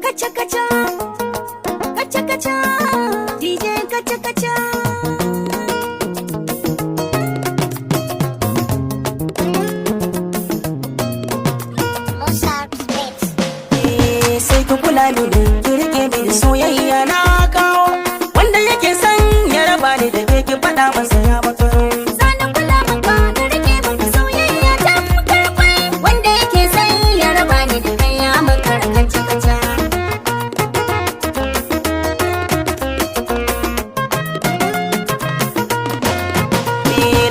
Kaca kaca, kaca kaca, DJ kaca kaca. Sai ku kula mini, ki rike mini soyayya na kawo. Wanda yake son ya raba ni da ke ki faɗa masa ya makaro. Sana kula maka da rike maka soyayya ta karkwai. Wanda yake son ya raba ni da kai ya makar kaca kaca.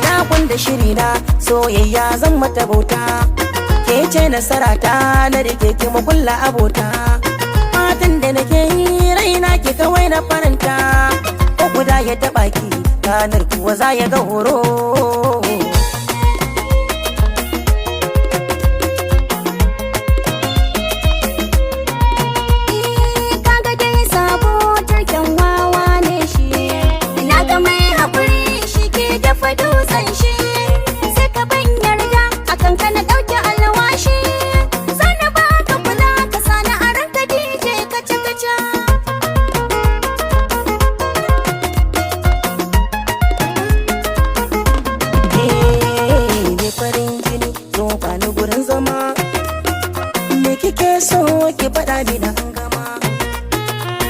Na gwanda shiri na soyayya zan mata bauta. Ke ce nasara ta na rike ki mu kulla abota. Matan da nake yi raina ki kawai na faranta. Ko guda ya taɓa ki ranar kuwa za ya ga horo. Kaga dai sabo turken wawa ne shi. Ina ga mai haƙuri shi ke dafa dutsen shi. Sai ka ban yarda akan ka na ɗauki alwashi. Sana ba ka kula ka sani a ranka DJ kaca kaca. Ne farin jini zo bani gurin zama. Me kike so ki faɗa mini an gama.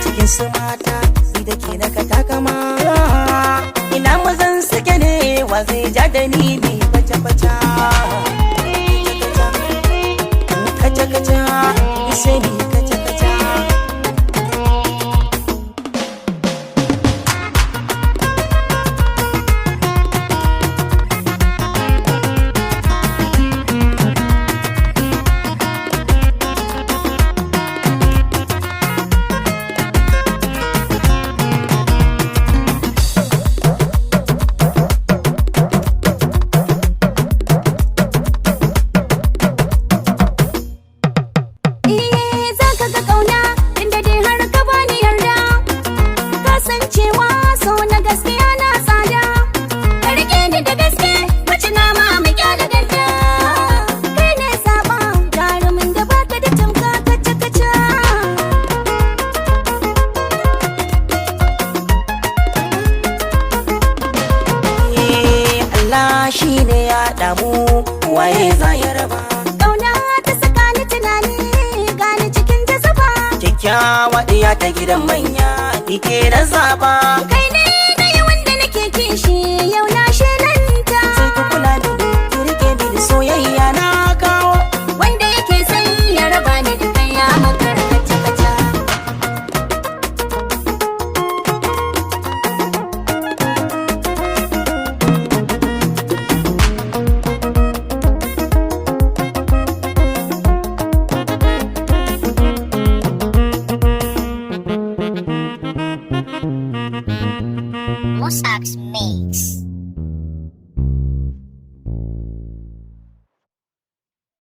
Cikin su mata ni da ke na katakama. Ina mazan suke ne wa zai ja da ni bi kaca kaca. Kaca kaca, sai ni kaca kaca. Za ka ga ƙauna inda dai har ka bani yarda. Kasancewa so na gaskiya na tsada. Ka riƙe ni da gaske mace na ma mai kyala ganta. Kai ne zaɓa jarumin da baka da tamka kaca kaca. Allah shi ne ya damu waye za ya raba. Ƙauna ta saka ni tunani gani cikin jazaba. Kyakkyawa ɗiya ta gidan manya ni ke na zaba. Kai ne na yi wanda nake kishi yau na shelanta. Sai ku kula mini ki rike mini soyayya na kawo. Wanda yake son ya raba ni da kai ya makar kaca kaca. Mossack's Mix.